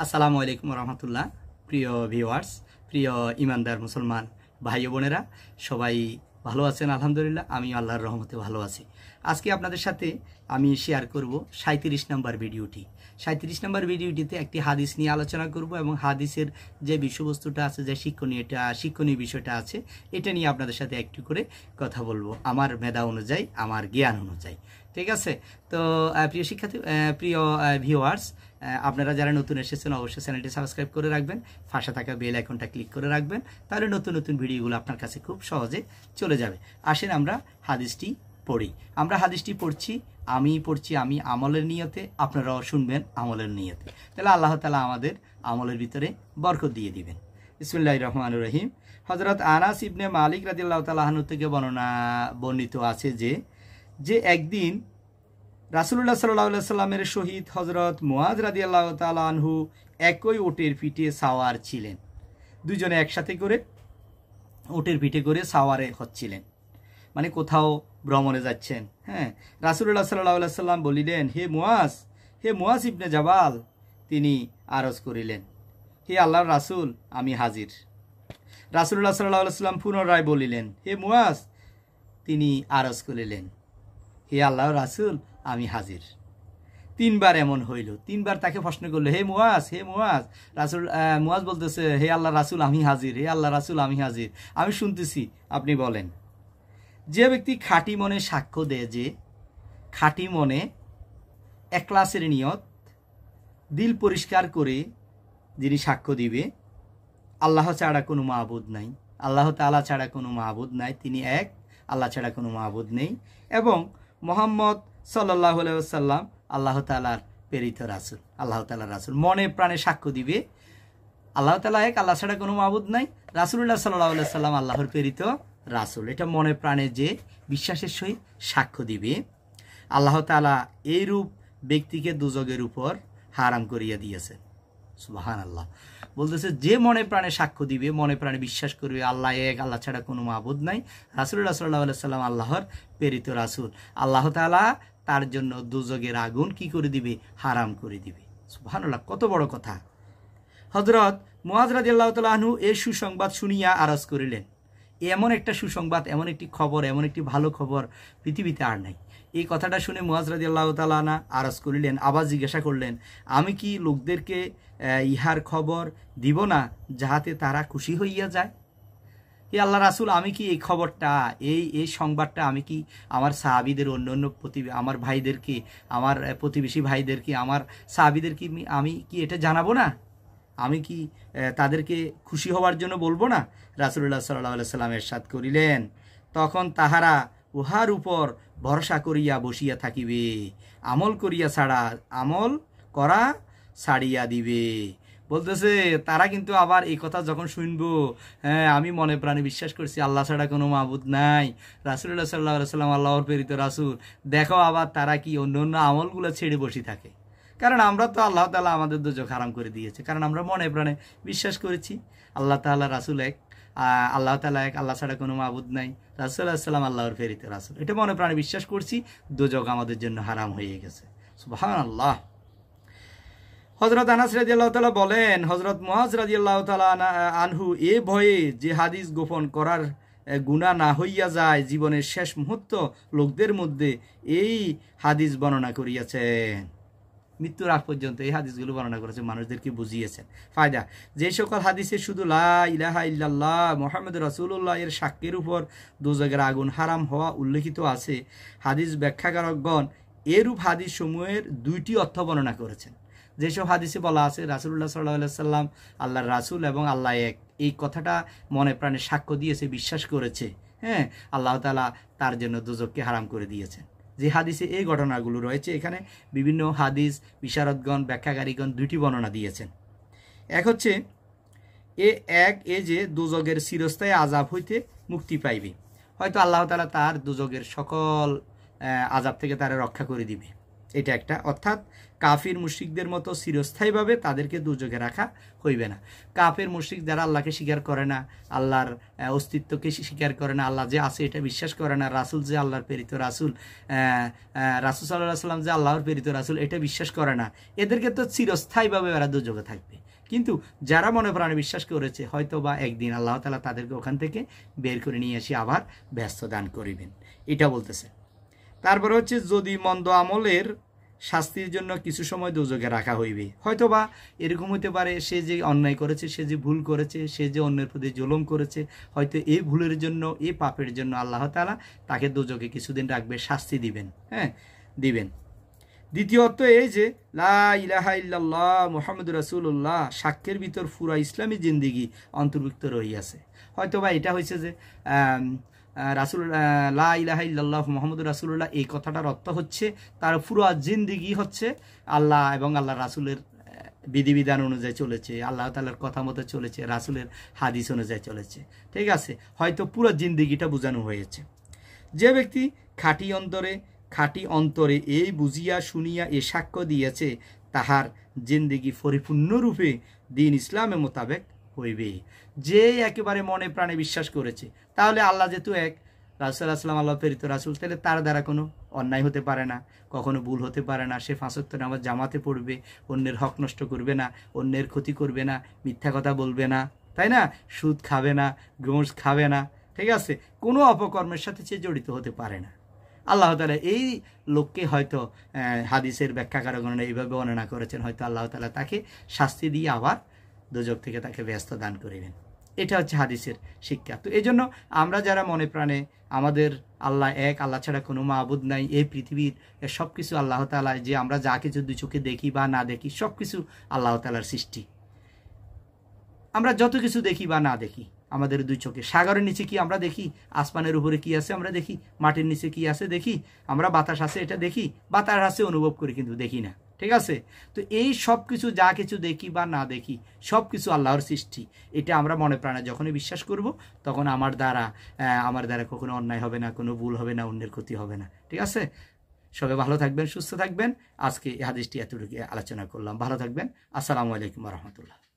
আসসালামু আলাইকুম রহমতুল্লাহ। প্রিয় ভিউয়ার্স, প্রিয় ইমানদার মুসলমান ভাই বোনেরা, সবাই ভালো আছেন? আলহামদুলিল্লাহ, আমি আল্লাহর রহমতে ভালো আছি। আজকে আপনাদের সাথে আমি শেয়ার করব 37 নম্বর ভিডিওটি। 37 নম্বর ভিডিওটিতে একটি হাদিস নিয়ে আলোচনা করব এবং হাদিসের যে বিষয়বস্তুটা আছে, যে শিক্ষণীয় বিষয়টা আছে, এটা নিয়ে আপনাদের সাথে একটু করে কথা বলবো আমার মেধা অনুযায়ী, আমার জ্ঞান অনুযায়ী। ঠিক আছে? তো প্রিয় শিক্ষার্থী, প্রিয় ভিউয়ার্স, আপনারা যারা নতুন এসেছেন অবশ্যই চ্যানেলটি সাবস্ক্রাইব করে রাখবেন, পাশে থাকা বেল আইকনটা ক্লিক করে রাখবেন, তাহলে নতুন নতুন ভিডিওগুলো আপনার কাছে খুব সহজে চলে যাবে। আসেন আমরা হাদিসটি পড়ি। আমরা হাদিসটি পড়ছি, আমি আমলের নিয়তে, আপনারাও শুনবেন আমলের নিয়তে। তাহলে আল্লাহ তাআলা আমাদের আমলের ভিতরে বরকত দিয়ে দিবেন। বিসমিল্লাহির রহমানির রহিম। হযরত আনাস ইবনে মালিক রাদিয়াল্লাহু তাআলা আনহু থেকে বর্ণিত আছে যে একদিন রাসূলুল্লাহ সাল্লাল্লাহু আলাইহি সাল্লামের সহিত হযরত মুআয রাদিয়াল্লাহু তাআলা আনহু একই উটের পিঠে সাওয়ার ছিলেন। দুজনে একসাথে করে উটের পিঠে করে সাওয়ারে হচ্ছিলেন, মানে কোথাও ভ্রমণে যাচ্ছেন। হ্যাঁ, রাসূলুল্লাহ সাল্লাল্লাহু আলাইহি সাল্লাম বলিলেন, হে মুআয ইবনে জাবাল। তিনি আরজ করিলেন, হে আল্লাহর রাসূল, আমি হাজির। রাসূলুল্লাহ সাল্লাল্লাহু আলাইহি সাল্লাম পুনরায় বলিলেন, হে মুআয। তিনি আরজ করিলেন, হে আল্লাহর রাসূল, আমি হাজির। তিনবার এমন হইল। তিনবার তাকে প্রশ্ন করলো, হে মুআয। মুআয বলতেছে, হে আল্লাহ রাসূল, আমি হাজির। হে আল্লাহ রাসূল, আমি হাজির। আমি শুনতেছি, আপনি বলেন। যে ব্যক্তি খাঁটি মনে সাক্ষ্য দেয়, যে খাঁটি মনে ইখলাসের নিয়ত, দিল পরিষ্কার করে যিনি সাক্ষ্য দিবে, আল্লাহ ছাড়া কোনো মাবুদ নাই, আল্লাহ তাআলা ছাড়া কোনো মাবুদ নাই, তিনি এক, আল্লাহ ছাড়া কোনো মাবুদ নেই, এবং মুহাম্মদ সাল্লাল্লাহু আলাইহি ওয়াসাল্লাম আল্লাহ তাআলার প্রেরিত রাসূল, আল্লাহ তাআলার রাসূল। মনে প্রাণে সাক্ষ্য দিবে আল্লাহ তাআলা এক, আল্লাহ ছাড়া কোনো মাবুদ নাই, রাসূলুল্লাহ সাল্লাল্লাহু আলাইহি ওয়াসাল্লাম আল্লাহর প্রেরিত রাসূল। এটা মনে প্রাণে যে বিশ্বাসের সহিত সাক্ষ্য দিবে, আল্লাহ তাআলা এইরূপ ব্যক্তিকে দুজকের উপর হারাম করিয়া দিয়েছেন। সুবহানাল্লাহ। বলতেছে, যে মনে প্রাণে সাক্ষ্য দিবে, মনে প্রাণে বিশ্বাস করবে আল্লাহ এক, আল্লাহ ছাড়া কোনো মাবুদ নাই, রাসূলুল্লাহ সাল্লাল্লাহু আলাইহি ওয়াসাল্লাম আল্লাহর প্রেরিত রাসূল, আল্লাহ তাআলা তার জন্য দুজকের আগুন কি করে দিবে? হারাম করে দিবে। সুবহানাল্লাহ, কত বড় কথা। হযরত মুআয রাদিয়াল্লাহু তাআলা আনহু এই সুসংবাদ শুনিয়া আরজ করিলেন, এমন একটা সুসংবাদ, এমন একটি খবর, এমন একটি ভালো খবর পৃথিবীতে আর নাই। এই কথাটা শুনে মুআয রাদিয়াল্লাহু তাআলা আরজ করিলেন, আবার জিজ্ঞাসা করলেন, আমি কি লোকদেরকে ইহার খবর দিব না, যাহাতে তারা খুশি হইয়া যায়? হে আল্লাহ রাসূল, আমি কি এই খবরটা, এই সংবাদটা আমি কি আমার সাহাবীদের, অন্য আমার ভাইদেরকে, আমার প্রতিবেশী ভাইদেরকে, আমার সাহাবীদেরকে আমি কি এটা জানাবো না? আমি কি তাদেরকে খুশি হওয়ার জন্য বলবো না? রাসূলুল্লাহ সাল্লাল্লাহু আলাইহি সাল্লাম ইরশাদ করিলেন, তখন তাহারা উহার উপর ভরসা করিয়া বসিয়া থাকিবে, আমল করা ছাড়িয়া দিবে। বলতেছে, তারা কিন্তু আবার এই কথা যখন শুনবো, হ্যাঁ, আমি মনে প্রাণে বিশ্বাস করছি আল্লাহ ছাড়া কোনো মাবুদ নাই, রাসূলুল্লাহ সাল্লাল্লাহু আলাইহি সাল্লাম আল্লাহর প্রেরিত রাসূল, দেখো আবার তারা কি অন্য আমলগুলো ছেড়ে বসে থাকে। কারণ আমরা তো আল্লাহ তাআলা আমাদের দুজক হারাম করে দিয়েছে, কারণ আমরা মনে প্রাণে বিশ্বাস করেছি আল্লাহ তাআলা রাসূল এক, আল্লাহ তাআলা এক, আল্লাহ ছাড়া কোনো মাবুদ নাই, রাসূলুল্লাহ সাল্লাল্লাহু আলাইহি সাল্লাম আল্লাহর প্রেরিত রাসূল। এটা মনে প্রাণে বিশ্বাস করছি, দুজক আমাদের জন্য হারাম হয়ে গেছে। সুবহানাল্লাহ। হযরত আনাস রাদিয়াল্লাহু তাআলা বলেন, হযরত মুআয রাদিয়াল্লাহু তাআলা আনহু এ ভয়ে যে হাদিস গোপন করার গুনাহ না হইয়া যায়, জীবনের শেষ মুহূর্ত লোকদের মধ্যে এই হাদিস বর্ণনা করিয়াছেন। মৃত্যুর আগ পর্যন্ত এই হাদিসগুলো বর্ণনা করেছেন, মানুষদেরকে বুঝিয়েছেন। ফায়দা, যে সকল হাদিসে শুধু লা ইলাহা ইল্লাল্লাহ মুহাম্মাদুর রাসূলুল্লাহ এর সাক্ষ্যের উপর দুজকের আগুন হারাম হওয়া উল্লেখিত আছে, হাদিস ব্যাখ্যাকারকগণ এরূপ হাদিস সমূহের দুইটি অর্থ বর্ণনা করেছেন। যেসব হাদিসে বলা আছে রাসূলুল্লাহ সাল্লাল্লাহু আলাইহি সাল্লাম আল্লাহর রাসূল এবং আল্লাহ এক, এই কথাটা মনে প্রাণে সাক্ষ্য দিয়েছে, বিশ্বাস করেছে, হ্যাঁ, আল্লাহ তাআলা তার জন্য দুজককে হারাম করে দিয়েছেন। যে হাদিসে এই ঘটনাগুলো রয়েছে, এখানে বিভিন্ন হাদিস বিশারদগণ, ব্যাখ্যাকারীগণ দুইটি বর্ণনা দিয়েছেন। এক হচ্ছে এ যে দুজকের চিরস্থায়ী আযাব হইতে মুক্তি পাইবে, হয়তো আল্লাহ তাআলা তার দুজকের সকল আযাব থেকে তারা রক্ষা করে দিবে। এটা একটা, অর্থাৎ কাফির মুশরিকদের মতো চিরস্থায়ীভাবে তাদেরকে দুর্যোগে রাখা হইবে না। কাফের মুশরিক যারা আল্লাহকে স্বীকার করে না, আল্লাহর অস্তিত্বকে স্বীকার করে না, আল্লাহ যে আছে এটা বিশ্বাস করে না, রাসূল যে আল্লাহর প্রেরিত রাসূল, রাসূল সাল্লাল্লাহু আলাইহি সাল্লাম যে আল্লাহর প্রেরিত রাসূল এটা বিশ্বাস করে না, এদেরকে তো চিরস্থায়ীভাবে এরা দুর্যোগে থাকবে। কিন্তু যারা মনে প্রাণে বিশ্বাস করেছে, হয়তো বা একদিন আল্লাহ তাআলা তাদেরকে ওখান থেকে বের করে নিয়ে এসে আবার ব্যস্ত দান করিবেন, এটা বলতেছে। তারপরে হচ্ছে যদি মন্দ আমলের শাস্তির জন্য কিছু সময় দোজখে রাখা হইবে, হয়তো বা এরকম হইতে পারে সে যে অন্যায় করেছে, সে যে ভুল করেছে, সে যে অন্যের প্রতি জুলুম করেছে, হয়তো এই ভুলের জন্য, এই পাপের জন্য আল্লাহ তাআলা তাকে দোজখে কিছুদিন রাখবে, শাস্তি দিবেন, হ্যাঁ দিবেন। দ্বিতীয়ত এই যে লা ইলাহা ইল্লাল্লাহ মুহাম্মাদুর রাসূলুল্লাহ, সাক্ষ্যের ভিতর পুরা ইসলামী জিন্দিগি অন্তর্ভুক্ত রহিয়াছে। হয়তো বা এটা হয়েছে যে রাসূল লা ইলাহা ইল্লাল্লাহ মুহাম্মাদুর রাসূলুল্লাহ, এই কথাটার অর্থ হচ্ছে তার পুরো জিন্দিগি হচ্ছে আল্লাহ এবং আল্লাহ রাসূলের বিধিবিধান অনুযায়ী চলেছে, আল্লাহ তাআলার কথা মতো চলেছে, রাসূলের হাদিস অনুযায়ী চলেছে, ঠিক আছে। হয়তো পুরো জিন্দিগিটা বোঝানো হয়েছে। যে ব্যক্তি খাঁটি অন্তরে এই বুঝিয়া শুনিয়া এ সাক্ষ্য দিয়েছে, তাহার জিন্দিগি পরিপূর্ণরূপে দিন ইসলামের মোতাবেক হইবে। যে একেবারে মনে প্রাণে বিশ্বাস করেছে, তাহলে আল্লাহ যেহেতু এক, রাসূল আসলাম আল্লাহ প্রেরিত রাসূল, তাহলে তার দ্বারা কোনো অন্যায় হতে পারে না, কখনো ভুল হতে পারে না। সে 5 ওয়াক্ত নামাজ জামাতে পড়বে, অন্যের হক নষ্ট করবে না, অন্যের ক্ষতি করবে না, মিথ্যা কথা বলবে না, তাই না, সুদ খাবে না, ঘুষ খাবে না, ঠিক আছে, কোনো অপকর্মের সাথে সে জড়িত হতে পারে না। আল্লাহ তাআলা এই লোককে হয়তো হাদিসের ব্যাখ্যাকারগণ এইভাবে বর্ণনা করেছেন, হয়তো আল্লাহ তাআলা তাকে শাস্তি দিয়ে আবার দোজখ থেকে তাকে ব্যস্ত দান করিবেন। এটা হচ্ছে হাদিসের শিক্ষা। তো এই জন্য আমরা যারা মনে প্রাণে আমাদের আল্লাহ এক, আল্লাহ ছাড়া কোনো মাবুদ নাই, এই পৃথিবীর সব কিছু আল্লাহ তাআলা, যে আমরা যা কিছু দুই চোখে দেখি বা না দেখি সব কিছু আল্লাহ তাআলার সৃষ্টি। আমরা যত কিছু দেখি বা না দেখি আমাদের দুই চোখে, সাগরের নিচে কি আমরা দেখি, আসমানের উপরে কি আছে আমরা দেখি, মাটির নিচে কি আছে দেখি, আমরা বাতাস আছে এটা দেখি, বাতাস আছে অনুভব করি কিন্তু দেখি না, ঠিক আছে। তো এই সব কিছু যা কিছু দেখি বা না দেখি সব কিছু আল্লাহর সৃষ্টি। এটা আমরা মনে প্রাণে যখনই বিশ্বাস করব, তখন আমার দ্বারা কখনো অন্যায় হবে না, কোনো ভুল হবে না, অন্যের ক্ষতি হবে না, ঠিক আছে। সবাই ভালো থাকবেন, সুস্থ থাকবেন। আজকে এই হাদিসটি এতটুকু আলোচনা করলাম। ভালো থাকবেন। আসসালামু আলাইকুম ওয়া রাহমাতুল্লাহ।